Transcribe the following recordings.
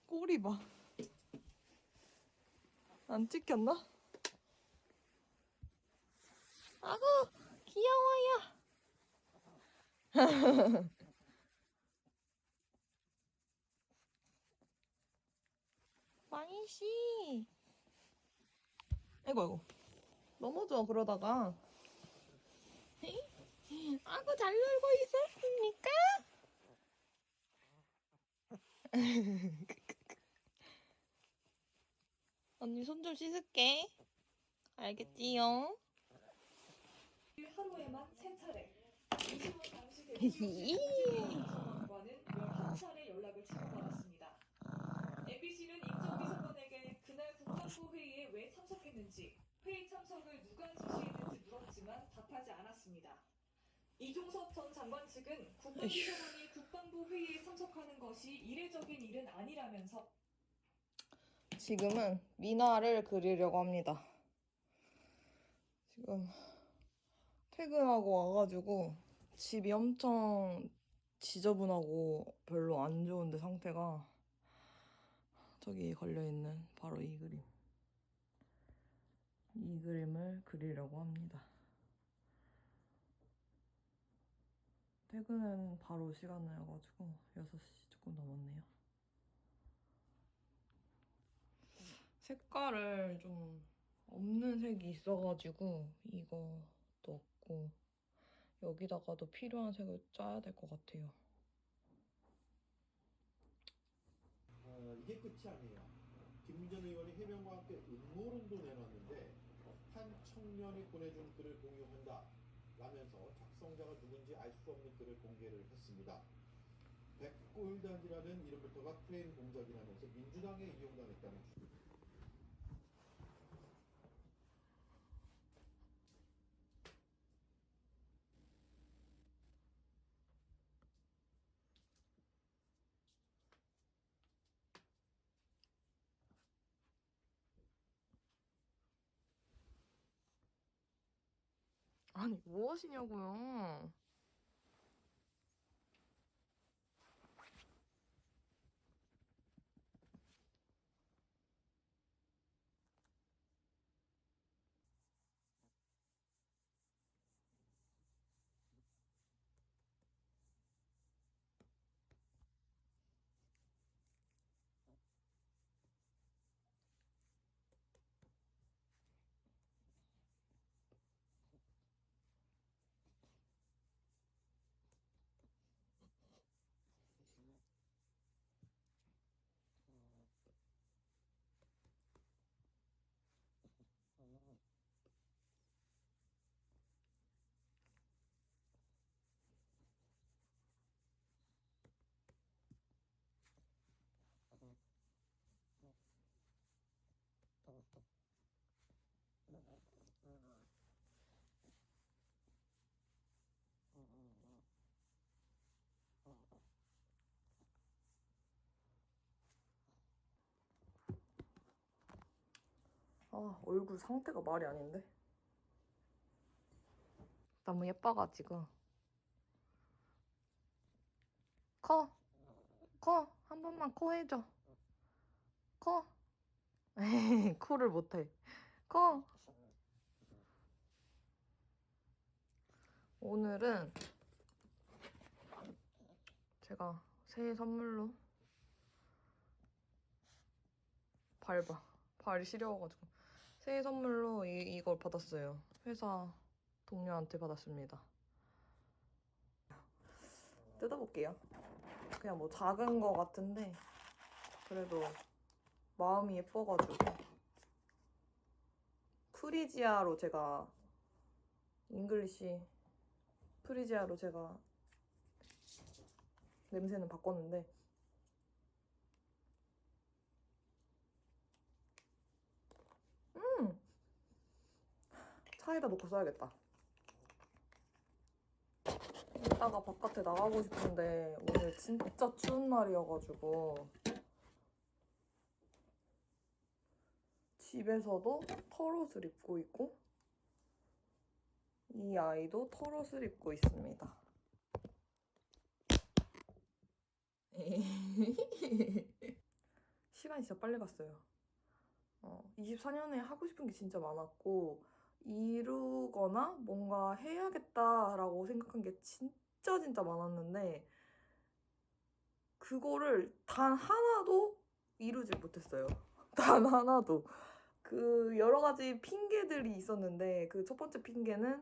꼬리 봐. 안 찍혔나? 아구 귀여워요. 왕이씨. 아이고 아이고. 넘어져 그러다가. 아구 잘 놀고 있었습니까? 언니 손 좀 씻을게. 알겠지요? 하루에만 3차례 20분 당시 대통령 관과는 11차례 연락을 주고받았습니다. MBC는 임정비서관에게 그날 국방부 회의에 왜 참석했는지, 회의 참석을 누가 지시했는지 물었지만 답하지 않았습니다. 이종섭 전 장관 측은 국방비서관이 국방부 회의에 참석하는 것이 이례적인 일은 아니라면서 지금은 민화를 그리려고 합니다. 지금 퇴근하고 와가지고 집이 엄청 지저분하고 별로 안 좋은데 상태가 저기 걸려있는 바로 이 그림. 이 그림을 그리려고 합니다. 퇴근은 바로 시간이어가지고 6시 조금 넘었네요. 색깔을 좀 없는 색이 있어가지고 이것도 없고 여기다가도 필요한 색을 짜야 될 것 같아요. 이게 끝이 아니에요. 김민전 의원이 해명과 함께 음모론도 내놨는데 한 청년이 보내준 글을 공유한다 라면서 작성자가 누군지 알 수 없는 글을 공개를 했습니다. 백골단이라는 이름부터가 프레임 공작이라면서 민주당에 이용당했다는 주장. 아니 무엇이냐고요? 아 얼굴 상태가 말이 아닌데? 너무 예뻐가지고 코! 코! 한 번만 코 해줘. 코! 에이 코를 못해. 코! 오늘은 제가 새해 선물로 발이 시려워가지고 새해 선물로 이걸 받았어요. 회사 동료한테 받았습니다. 뜯어볼게요. 그냥 뭐 작은 거 같은데 그래도 마음이 예뻐가지고 프리지아로 제가 잉글리시 프리지아로 제가 냄새는 바꿨는데 차에다 놓고 써야겠다. 이따가 바깥에 나가고 싶은데 오늘 진짜 추운 날이어가지고 집에서도 털옷을 입고 있고 이 아이도 털옷을 입고 있습니다. 시간이 진짜 빨리 갔어요. 24년에 하고 싶은 게 진짜 많았고 이루거나 뭔가 해야겠다라고 생각한 게 진짜 많았는데 그거를 단 하나도 이루지 못했어요. 단 하나도. 그 여러 가지 핑계들이 있었는데 그 첫 번째 핑계는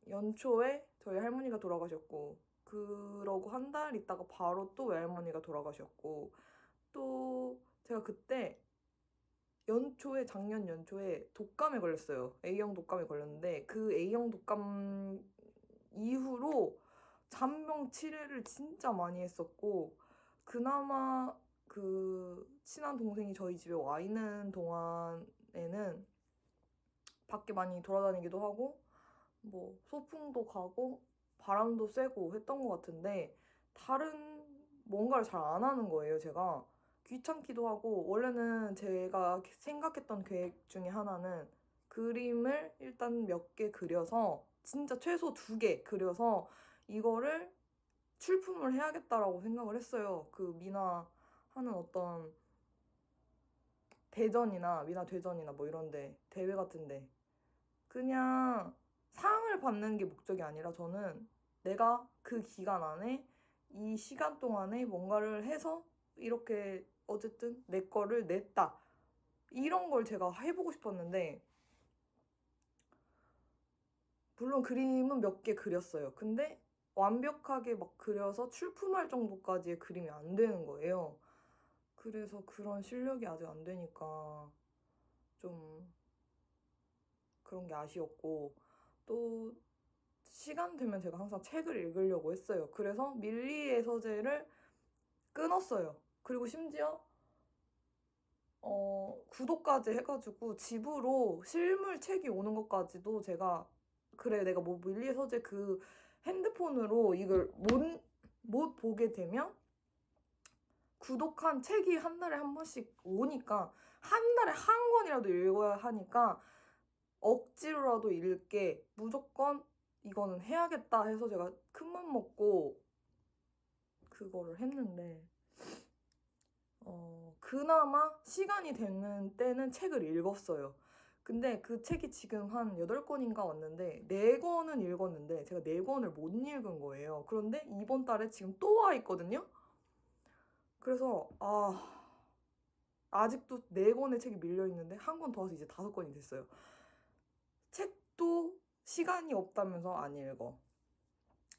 연초에 저희 할머니가 돌아가셨고 그러고 한 달 있다가 바로 또 외할머니가 돌아가셨고 또 제가 그때 작년 연초에 독감에 걸렸어요. A형 독감에 걸렸는데 그 A형 독감 이후로 잔병 치레를 진짜 많이 했었고 그나마 그 친한 동생이 저희 집에 와 있는 동안에는 밖에 많이 돌아다니기도 하고 뭐 소풍도 가고 바람도 쐬고 했던 것 같은데 다른 뭔가를 잘 안 하는 거예요, 제가. 귀찮기도 하고 원래는 제가 생각했던 계획 중에 하나는 그림을 일단 몇 개 그려서 진짜 최소 2개 그려서 이거를 출품을 해야겠다라고 생각을 했어요. 그 미나 하는 어떤 대전이나 미나 대전이나 뭐 이런데 대회 같은데 그냥 상을 받는 게 목적이 아니라 저는 내가 그 기간 안에 이 시간 동안에 뭔가를 해서 이렇게 어쨌든 내 거를 냈다. 이런 걸 제가 해보고 싶었는데 물론 그림은 몇 개 그렸어요. 근데 완벽하게 막 그려서 출품할 정도까지의 그림이 안 되는 거예요. 그래서 그런 실력이 아직 안 되니까 좀 그런 게 아쉬웠고 또 시간 되면 제가 항상 책을 읽으려고 했어요. 그래서 밀리의 서재를 끊었어요. 그리고 심지어 구독까지 해가지고 집으로 실물 책이 오는 것까지도 제가 그래 내가 뭐 밀리의 서재 그 핸드폰으로 이걸 못 보게 되면 구독한 책이 한 달에 한 번씩 오니까 한 달에 한 권이라도 읽어야 하니까 억지로라도 읽게 무조건 이거는 해야겠다 해서 제가 큰맘 먹고 그거를 했는데 그나마 시간이 되는 때는 책을 읽었어요. 근데 그 책이 지금 한 8권인가 왔는데 4권은 읽었는데 제가 4권을 못 읽은 거예요. 그런데 이번 달에 지금 또 와 있거든요. 그래서 아직도 4권의 책이 밀려 있는데 한 권 더 와서 이제 5권이 됐어요. 책도 시간이 없다면서 안 읽어.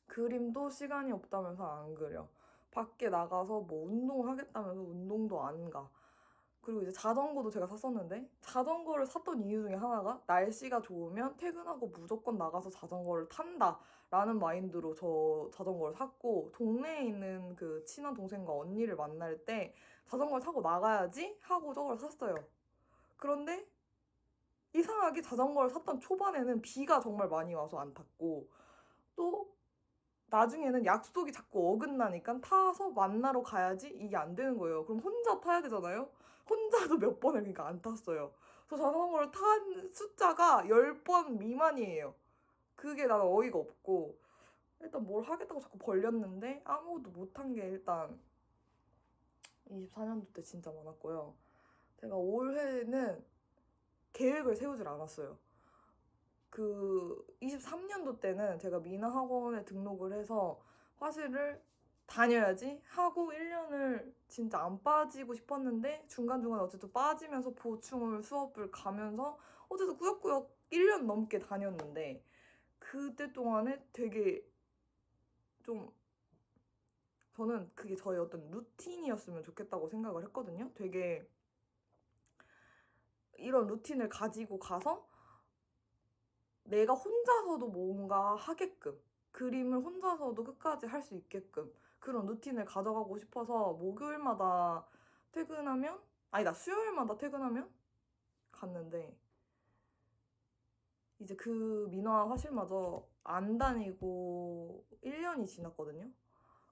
그림도 시간이 없다면서 안 그려. 밖에 나가서 뭐 운동하겠다면서 운동도 안 가. 그리고 이제 자전거도 제가 샀었는데 자전거를 샀던 이유 중에 하나가 날씨가 좋으면 퇴근하고 무조건 나가서 자전거를 탄다라는 마인드로 저 자전거를 샀고 동네에 있는 그 친한 동생과 언니를 만날 때 자전거를 타고 나가야지 하고 저걸 샀어요. 그런데 이상하게 자전거를 샀던 초반에는 비가 정말 많이 와서 안 탔고 또 나중에는 약속이 자꾸 어긋나니까 타서 만나러 가야지 이게 안 되는 거예요. 그럼 혼자 타야 되잖아요? 혼자도 몇 번을 그러니까 안 탔어요. 저 자전거를 탄 숫자가 10번 미만이에요. 그게 나는 어이가 없고 일단 뭘 하겠다고 자꾸 벌렸는데 아무것도 못한 게 일단 24년도 때 진짜 많았고요. 제가 올해는 계획을 세우질 않았어요. 그 23년도 때는 제가 미나 학원에 등록을 해서 화실을 다녀야지 하고 1년을 진짜 안 빠지고 싶었는데 중간중간 어쨌든 빠지면서 보충을 수업을 가면서 어쨌든 꾸역꾸역 1년 넘게 다녔는데 그때 동안에 되게 좀 저는 그게 저의 어떤 루틴이었으면 좋겠다고 생각을 했거든요. 되게 이런 루틴을 가지고 가서 내가 혼자서도 뭔가 하게끔 그림을 혼자서도 끝까지 할 수 있게끔 그런 루틴을 가져가고 싶어서 목요일마다 퇴근하면 아니다 수요일마다 퇴근하면 갔는데 이제 그 민화 화실마저 안 다니고 1년이 지났거든요.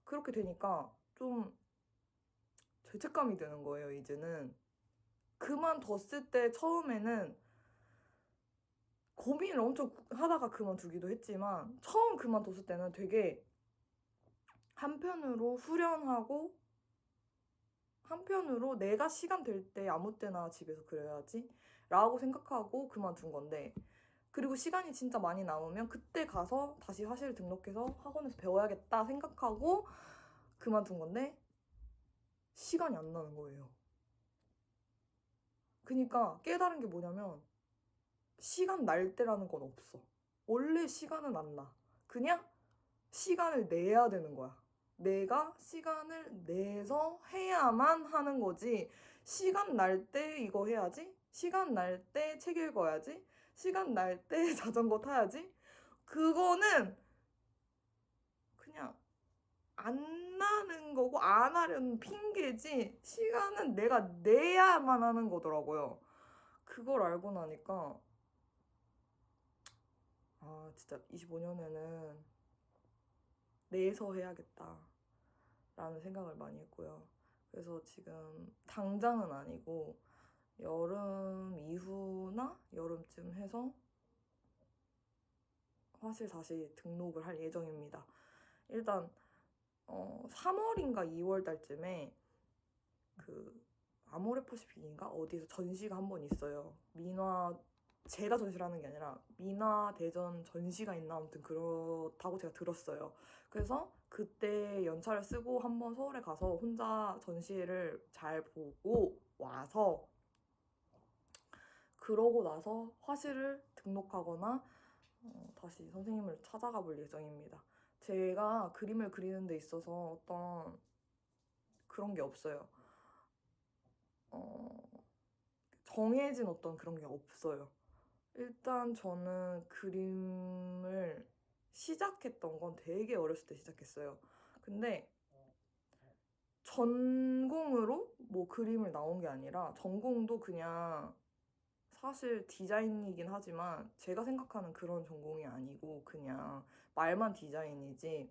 그렇게 되니까 좀 죄책감이 드는 거예요. 이제는 그만뒀을 때 처음에는 고민을 엄청 하다가 그만두기도 했지만 처음 그만뒀을 때는 되게 한편으로 후련하고 한편으로 내가 시간 될 때 아무 때나 집에서 그려야지 라고 생각하고 그만둔 건데, 그리고 시간이 진짜 많이 남으면 그때 가서 다시 화실 등록해서 학원에서 배워야겠다 생각하고 그만둔 건데 시간이 안 나는 거예요. 그러니까 깨달은 게 뭐냐면 시간 날 때라는 건 없어. 원래 시간은 안 나. 그냥 시간을 내야 되는 거야. 내가 시간을 내서 해야만 하는 거지. 시간 날 때 이거 해야지. 시간 날 때 책 읽어야지. 시간 날 때 자전거 타야지. 그거는 그냥 안 나는 거고 안 하려는 핑계지. 시간은 내가 내야만 하는 거더라고요. 그걸 알고 나니까 아 진짜 25년에는 내서 해야겠다 라는 생각을 많이 했고요. 그래서 지금 당장은 아니고 여름 이후나 여름쯤 해서 화실 다시 등록을 할 예정입니다. 일단 3월인가 2월 달쯤에 그 아모레퍼시픽인가 어디서 전시가 한 번 있어요. 민화, 제가 전시를 하는 게 아니라 민화 대전 전시가 있나 아무튼 그렇다고 제가 들었어요. 그래서 그때 연차를 쓰고 한번 서울에 가서 혼자 전시회를 잘 보고 와서 그러고 나서 화실을 등록하거나 다시 선생님을 찾아가 볼 예정입니다. 제가 그림을 그리는 데 있어서 어떤 그런 게 없어요. 정해진 어떤 그런 게 없어요. 일단 저는 그림을 시작했던 건 되게 어렸을 때 시작했어요. 근데 전공으로 뭐 그림을 나온 게 아니라 전공도 그냥 사실 디자인이긴 하지만 제가 생각하는 그런 전공이 아니고 그냥 말만 디자인이지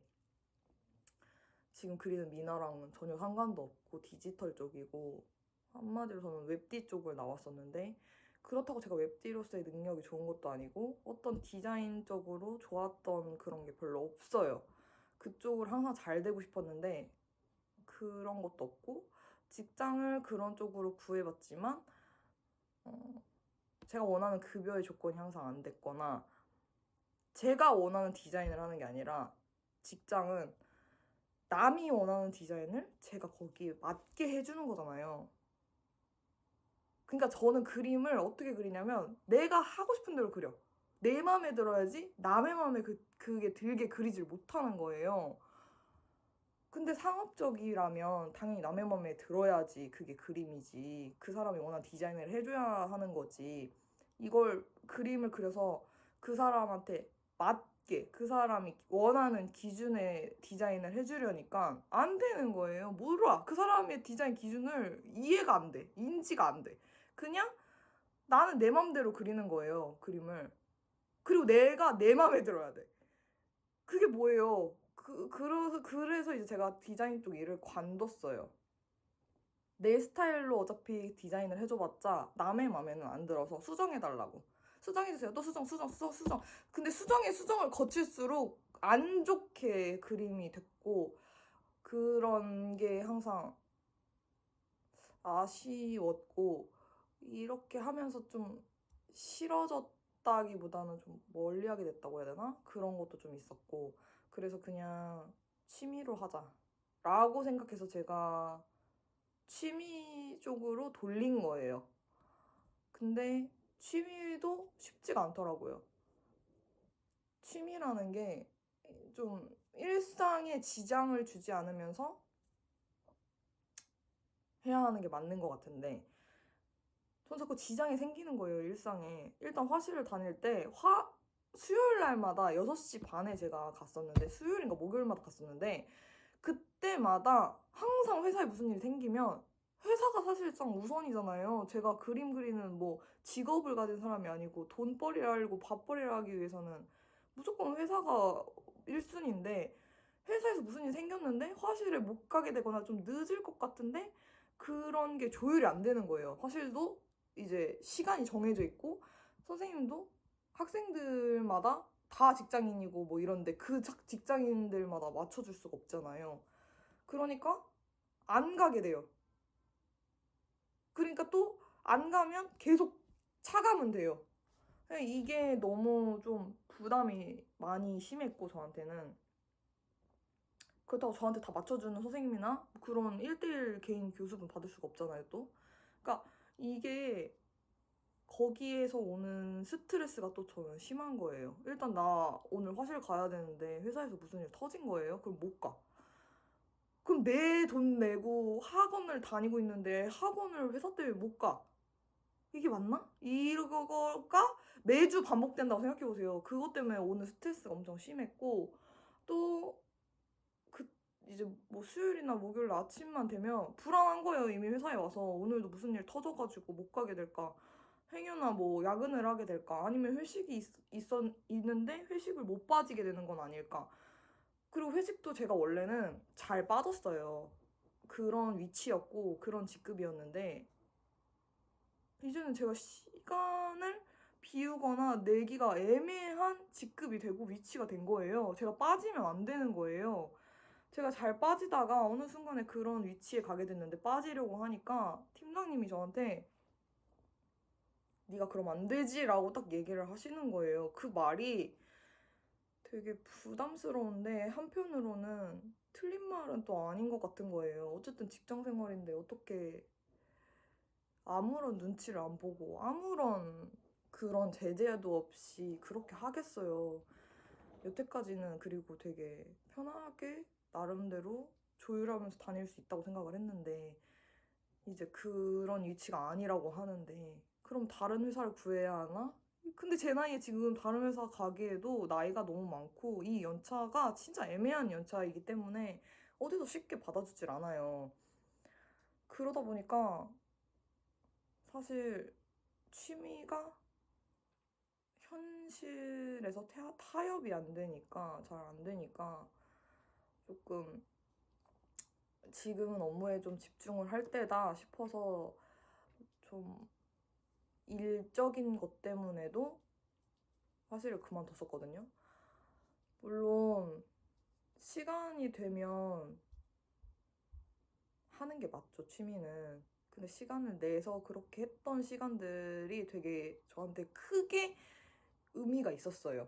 지금 그리는 미나랑은 전혀 상관도 없고 디지털 쪽이고 한마디로 저는 웹디 쪽을 나왔었는데 그렇다고 제가 웹디로서의 능력이 좋은 것도 아니고 어떤 디자인적으로 좋았던 그런 게 별로 없어요. 그쪽을 항상 잘 되고 싶었는데 그런 것도 없고 직장을 그런 쪽으로 구해봤지만 제가 원하는 급여의 조건이 항상 안 됐거나 제가 원하는 디자인을 하는 게 아니라 직장은 남이 원하는 디자인을 제가 거기에 맞게 해주는 거잖아요. 그러니까 저는 그림을 어떻게 그리냐면 내가 하고 싶은 대로 그려. 내 마음에 들어야지 남의 마음에 그게 들게 그리질 못하는 거예요. 근데 상업적이라면 당연히 남의 마음에 들어야지 그게 그림이지. 그 사람이 원하는 디자인을 해줘야 하는 거지. 이걸 그림을 그려서 그 사람한테 맞게 그 사람이 원하는 기준의 디자인을 해주려니까 안 되는 거예요. 몰라. 그 사람의 디자인 기준을 이해가 안 돼. 인지가 안 돼. 그냥 나는 내 맘대로 그리는 거예요. 그림을. 그리고 내가 내 맘에 들어야 돼. 그게 뭐예요? 그래서 이제 제가 디자인 쪽 일을 관뒀어요. 내 스타일로 어차피 디자인을 해줘봤자 남의 맘에는 안 들어서 수정해달라고. 수정해주세요. 또 수정. 근데 수정을 거칠수록 안 좋게 그림이 됐고 그런 게 항상 아쉬웠고 이렇게 하면서 좀 싫어졌다기보다는 좀 멀리하게 됐다고 해야 되나? 그런 것도 좀 있었고 그래서 그냥 취미로 하자라고 생각해서 제가 취미 쪽으로 돌린 거예요. 근데 취미도 쉽지가 않더라고요. 취미라는 게 좀 일상에 지장을 주지 않으면서 해야 하는 게 맞는 것 같은데 전 자꾸 지장이 생기는 거예요, 일상에. 일단 화실을 다닐 때 수요일 날마다 6시 반에 제가 갔었는데 수요일인가 목요일마다 갔었는데 그때마다 항상 회사에 무슨 일이 생기면 회사가 사실상 우선이잖아요. 제가 그림 그리는 뭐 직업을 가진 사람이 아니고 돈벌이를 하고 밥벌이를 하기 위해서는 무조건 회사가 1순위인데 회사에서 무슨 일이 생겼는데 화실에 못 가게 되거나 좀 늦을 것 같은데 그런 게 조율이 안 되는 거예요. 화실도 이제 시간이 정해져 있고 선생님도 학생들마다 다 직장인이고 뭐 이런데 그 직장인들마다 맞춰줄 수가 없잖아요. 그러니까 안 가게 돼요. 그러니까 또 안 가면 계속 차가면 돼요. 이게 너무 좀 부담이 많이 심했고 저한테는. 그렇다고 저한테 다 맞춰주는 선생님이나 그런 1대1 개인 교습은 받을 수가 없잖아요, 또. 그러니까 이게 거기에서 오는 스트레스가 또 저는 심한 거예요. 일단 나 오늘 화실 가야 되는데 회사에서 무슨 일 터진 거예요? 그럼 못 가. 그럼 내 돈 내고 학원을 다니고 있는데 학원을 회사 때문에 못 가. 이게 맞나? 이거가 매주 반복된다고 생각해보세요. 그것 때문에 오는 스트레스가 엄청 심했고, 또, 이제 뭐 수요일이나 목요일 아침만 되면 불안한 거예요. 이미 회사에 와서 오늘도 무슨 일 터져가지고 못 가게 될까. 행여나 뭐 야근을 하게 될까. 아니면 회식이 있는데 회식을 못 빠지게 되는 건 아닐까. 그리고 회식도 제가 원래는 잘 빠졌어요. 그런 위치였고, 그런 직급이었는데, 이제는 제가 시간을 비우거나 내기가 애매한 직급이 되고 위치가 된 거예요. 제가 빠지면 안 되는 거예요. 제가 잘 빠지다가 어느 순간에 그런 위치에 가게 됐는데 빠지려고 하니까 팀장님이 저한테 네가 그러면 안 되지 라고 딱 얘기를 하시는 거예요. 그 말이 되게 부담스러운데 한편으로는 틀린 말은 또 아닌 것 같은 거예요. 어쨌든 직장 생활인데 어떻게 아무런 눈치를 안 보고 아무런 그런 제재도 없이 그렇게 하겠어요. 여태까지는 그리고 되게 편하게 나름대로 조율하면서 다닐 수 있다고 생각을 했는데 이제 그런 위치가 아니라고 하는데 그럼 다른 회사를 구해야 하나? 근데 제 나이에 지금 다른 회사 가기에도 나이가 너무 많고 이 연차가 진짜 애매한 연차이기 때문에 어디서 쉽게 받아주질 않아요. 그러다 보니까 사실 취미가 현실에서 타협이 안 되니까, 잘 안 되니까 조금 지금은 업무에 좀 집중을 할 때다 싶어서 좀 일적인 것 때문에도 사실을 그만뒀었거든요. 물론 시간이 되면 하는 게 맞죠, 취미는. 근데 시간을 내서 그렇게 했던 시간들이 되게 저한테 크게 의미가 있었어요.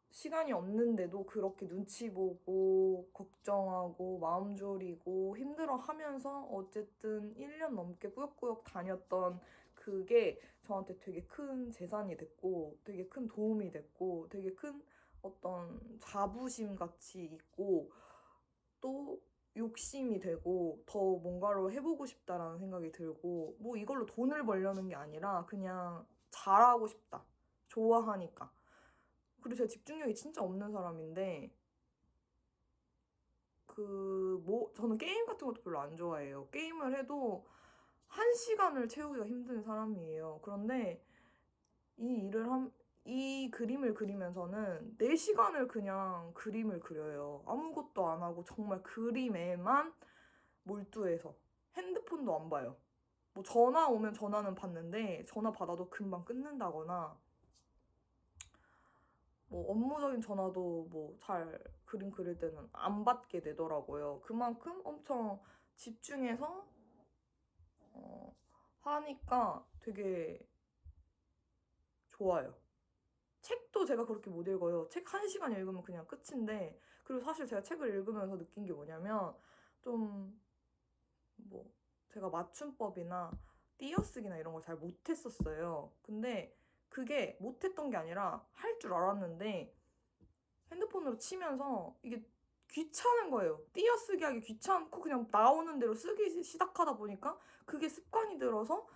시간이 없는데도 그렇게 눈치 보고 걱정하고 마음 졸이고 힘들어 하면서 어쨌든 1년 넘게 꾸역꾸역 다녔던 그게 저한테 되게 큰 재산이 됐고 되게 큰 도움이 됐고 되게 큰 어떤 자부심 같이 있고 또 욕심이 되고 더 뭔가를 해보고 싶다라는 생각이 들고 뭐 이걸로 돈을 벌려는 게 아니라 그냥 잘하고 싶다. 좋아하니까. 그리고 제가 집중력이 진짜 없는 사람인데 저는 게임 같은 것도 별로 안 좋아해요. 게임을 해도 1시간을 채우기가 힘든 사람이에요. 그런데 이 그림을 그리면서는 4시간을 그냥 그림을 그려요. 아무것도 안 하고 정말 그림에만 몰두해서 핸드폰도 안 봐요. 뭐 전화 오면 전화는 받는데 전화 받아도 금방 끊는다거나 뭐 업무적인 전화도 뭐 잘 그림 그릴 때는 안 받게 되더라고요. 그만큼 엄청 집중해서 하니까 되게 좋아요. 책도 제가 그렇게 못 읽어요. 책 1시간 읽으면 그냥 끝인데 그리고 사실 제가 책을 읽으면서 느낀 게 뭐냐면 좀 뭐 제가 맞춤법이나 띄어쓰기나 이런 걸 잘 못했었어요. 근데 그게 못했던 게 아니라 할 줄 알았는데 핸드폰으로 치면서 이게 귀찮은 거예요. 띄어쓰기 하기 귀찮고 그냥 나오는 대로 쓰기 시작하다 보니까 그게 습관이 들어서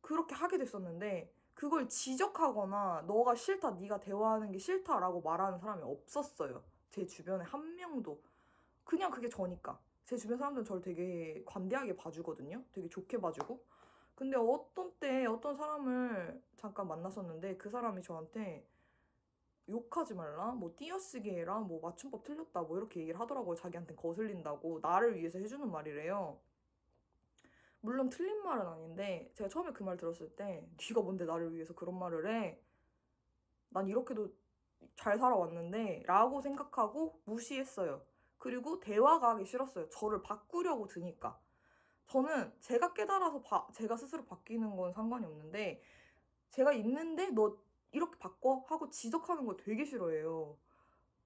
그렇게 하게 됐었는데 그걸 지적하거나 너가 싫다, 네가 대화하는 게 싫다라고 말하는 사람이 없었어요. 제 주변에 한 명도. 그냥 그게 저니까. 제 주변 사람들은 저를 되게 관대하게 봐주거든요. 되게 좋게 봐주고. 근데 어떤 때 어떤 사람을 잠깐 만났었는데 그 사람이 저한테 욕하지 말라, 뭐 띄어쓰기 해라, 뭐 맞춤법 틀렸다, 뭐 이렇게 얘기를 하더라고요. 자기한테 거슬린다고. 나를 위해서 해주는 말이래요. 물론 틀린 말은 아닌데 제가 처음에 그 말 들었을 때 네가 뭔데 나를 위해서 그런 말을 해? 난 이렇게도 잘 살아왔는데 라고 생각하고 무시했어요. 그리고 대화가 하기 싫었어요. 저를 바꾸려고 드니까. 저는 제가 깨달아서 제가 스스로 바뀌는 건 상관이 없는데 제가 있는데 너 이렇게 바꿔? 하고 지적하는 걸 되게 싫어해요.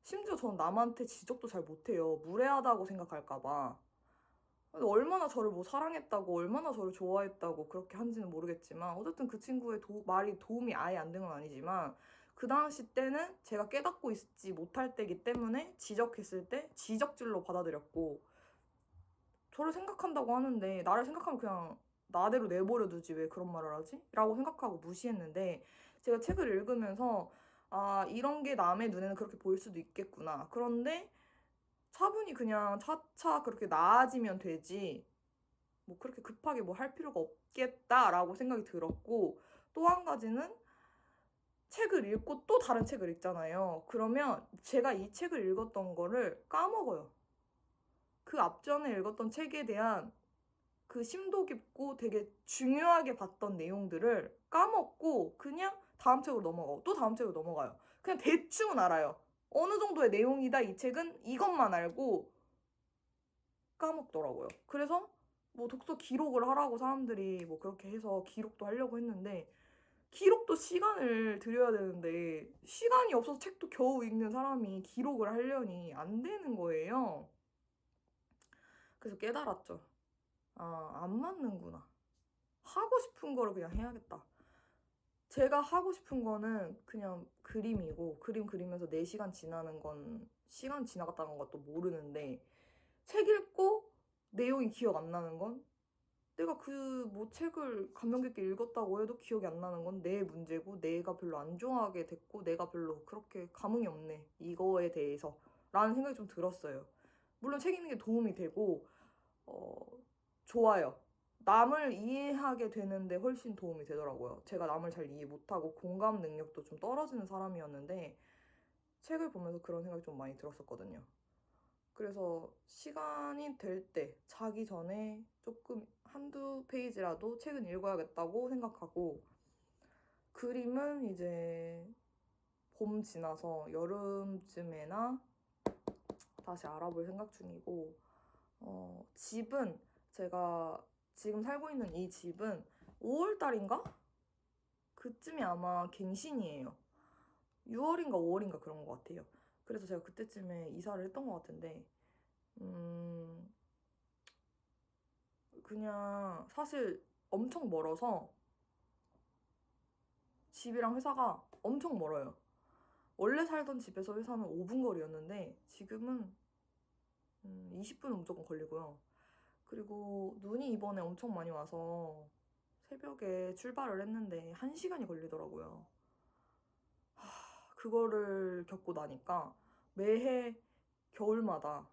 심지어 전 남한테 지적도 잘 못해요. 무례하다고 생각할까 봐. 근데 얼마나 저를 뭐 사랑했다고 얼마나 저를 좋아했다고 그렇게 한지는 모르겠지만 어쨌든 그 친구의 말이 도움이 아예 안 된 건 아니지만 그 당시 때는 제가 깨닫고 있지 못할 때기 때문에 지적했을 때 지적질로 받아들였고 저를 생각한다고 하는데 나를 생각하면 그냥 나대로 내버려 두지 왜 그런 말을 하지? 라고 생각하고 무시했는데 제가 책을 읽으면서 아 이런 게 남의 눈에는 그렇게 보일 수도 있겠구나. 그런데 차분히 그냥 차차 그렇게 나아지면 되지 뭐 그렇게 급하게 뭐 할 필요가 없겠다라고 생각이 들었고 또 한 가지는 책을 읽고 또 다른 책을 읽잖아요. 그러면 제가 이 책을 읽었던 거를 까먹어요. 그 앞전에 읽었던 책에 대한 그 심도 깊고 되게 중요하게 봤던 내용들을 까먹고 그냥 다음 책으로 넘어가고 또 다음 책으로 넘어가요. 그냥 대충은 알아요. 어느 정도의 내용이다 이 책은 이것만 알고 까먹더라고요. 그래서 뭐 독서 기록을 하라고 사람들이 뭐 그렇게 해서 기록도 하려고 했는데 기록도 시간을 들여야 되는데 시간이 없어서 책도 겨우 읽는 사람이 기록을 하려니 안 되는 거예요. 그래서 깨달았죠. 아, 안 맞는구나. 하고 싶은 거를 그냥 해야겠다. 제가 하고 싶은 거는 그냥 그림이고 그림 그리면서 4시간 지나는 건 시간 지나갔다는 것도 모르는데 책 읽고 내용이 기억 안 나는 건 내가 그 뭐 책을 감명 깊게 읽었다고 해도 기억이 안 나는 건 내 문제고 내가 별로 안 좋아하게 됐고 내가 별로 그렇게 감흥이 없네 이거에 대해서 라는 생각이 좀 들었어요. 물론 책 읽는 게 도움이 되고 좋아요. 남을 이해하게 되는데 훨씬 도움이 되더라고요. 제가 남을 잘 이해 못하고 공감 능력도 좀 떨어지는 사람이었는데 책을 보면서 그런 생각이 좀 많이 들었었거든요. 그래서 시간이 될 때 자기 전에 조금 한두 페이지라도 책은 읽어야겠다고 생각하고 그림은 이제 봄 지나서 여름쯤에나 다시 알아볼 생각 중이고 집은 제가 지금 살고 있는 이 집은 5월달인가? 그쯤이 아마 갱신이에요. 6월인가 5월인가 그런 것 같아요. 그래서 제가 그때쯤에 이사를 했던 것 같은데 그냥 사실 엄청 멀어서 집이랑 회사가 엄청 멀어요. 원래 살던 집에서 회사는 5분 거리였는데 지금은 20분은 무조건 걸리고요. 그리고 눈이 이번에 엄청 많이 와서 새벽에 출발을 했는데 1시간이 걸리더라고요. 그거를 겪고 나니까 매해 겨울마다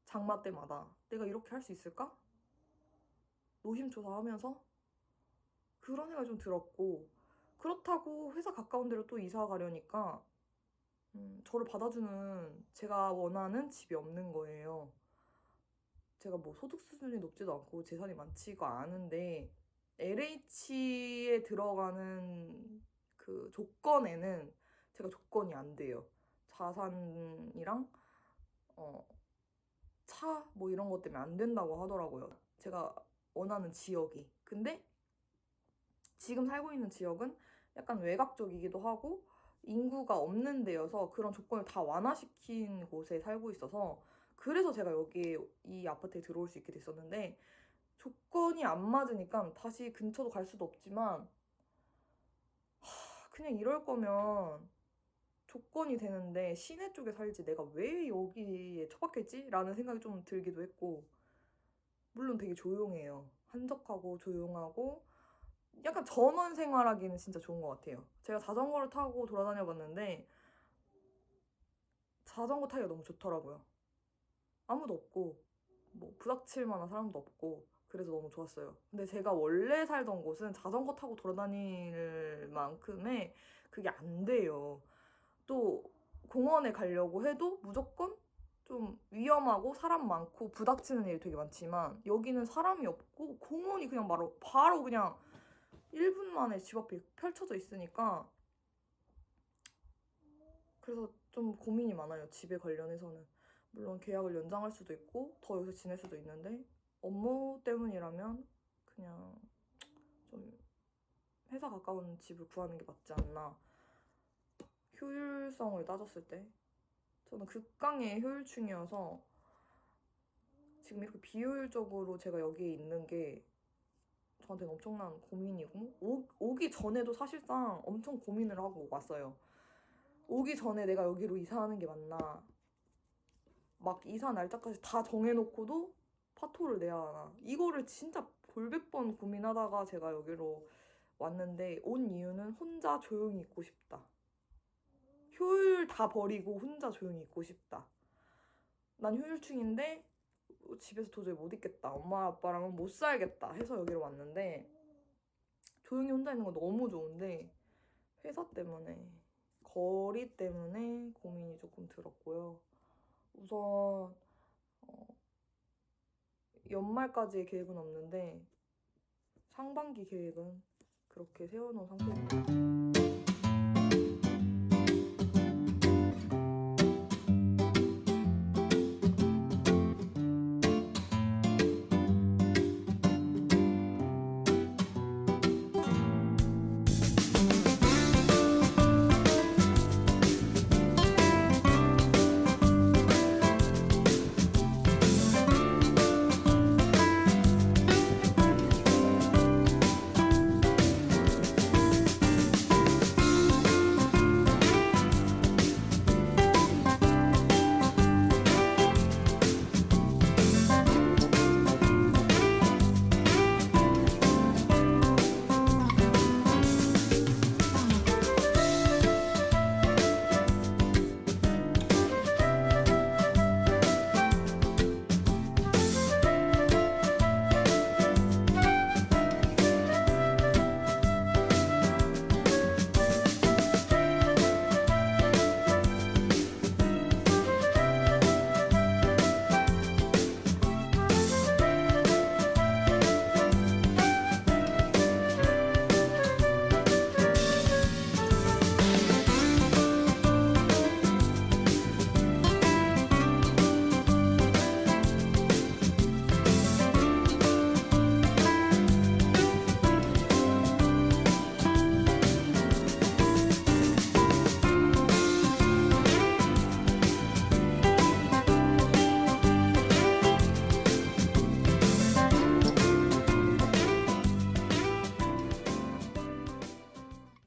장마 때마다 내가 이렇게 할 수 있을까? 노심초사하면서 그런 생각이 좀 들었고 그렇다고 회사 가까운 데로 또 이사 가려니까 저를 받아주는 제가 원하는 집이 없는 거예요. 제가 뭐 소득 수준이 높지도 않고 재산이 많지가 않은데 LH에 들어가는 그 조건에는 제가 조건이 안 돼요. 자산이랑 차 뭐 이런 것 때문에 안 된다고 하더라고요. 제가 원하는 지역이. 근데 지금 살고 있는 지역은 약간 외곽 쪽이기도 하고 인구가 없는 데여서 그런 조건을 다 완화시킨 곳에 살고 있어서 그래서 제가 여기 이 아파트에 들어올 수 있게 됐었는데 조건이 안 맞으니까 다시 근처도 갈 수도 없지만 그냥 이럴 거면 조건이 되는데 시내 쪽에 살지 내가 왜 여기에 처박혔지? 라는 생각이 좀 들기도 했고 물론 되게 조용해요. 한적하고 조용하고 약간 전원 생활하기는 진짜 좋은 것 같아요. 제가 자전거를 타고 돌아다녀 봤는데 자전거 타기가 너무 좋더라고요. 아무도 없고 뭐 부닥칠 만한 사람도 없고 그래서 너무 좋았어요. 근데 제가 원래 살던 곳은 자전거 타고 돌아다닐 만큼의 그게 안 돼요. 또 공원에 가려고 해도 무조건 좀 위험하고 사람 많고 부닥치는 일이 되게 많지만 여기는 사람이 없고 공원이 그냥 바로 그냥 1분 만에 집 앞에 펼쳐져 있으니까 그래서 좀 고민이 많아요. 집에 관련해서는. 물론 계약을 연장할 수도 있고 더 여기서 지낼 수도 있는데 업무 때문이라면 그냥 좀 회사 가까운 집을 구하는 게 맞지 않나. 효율성을 따졌을 때 저는 극강의 효율충이어서 지금 이렇게 비효율적으로 제가 여기에 있는 게 저한테는 엄청난 고민이고 오기 전에도 사실상 엄청 고민을 하고 왔어요. 오기 전에 내가 여기로 이사하는 게 맞나, 막 이사 날짜까지 다 정해놓고도 파토를 내야 하나, 이거를 진짜 볼백 번 고민하다가 제가 여기로 왔는데, 온 이유는 혼자 조용히 있고 싶다. 효율 다 버리고 혼자 조용히 있고 싶다. 난 효율충인데 집에서 도저히 못 있겠다, 엄마 아빠랑은 못 살겠다 해서 여기로 왔는데, 조용히 혼자 있는 거 너무 좋은데 회사 때문에, 거리 때문에 고민이 조금 들었고요. 우선 연말까지의 계획은 없는데 상반기 계획은 그렇게 세워놓은 상태입니다.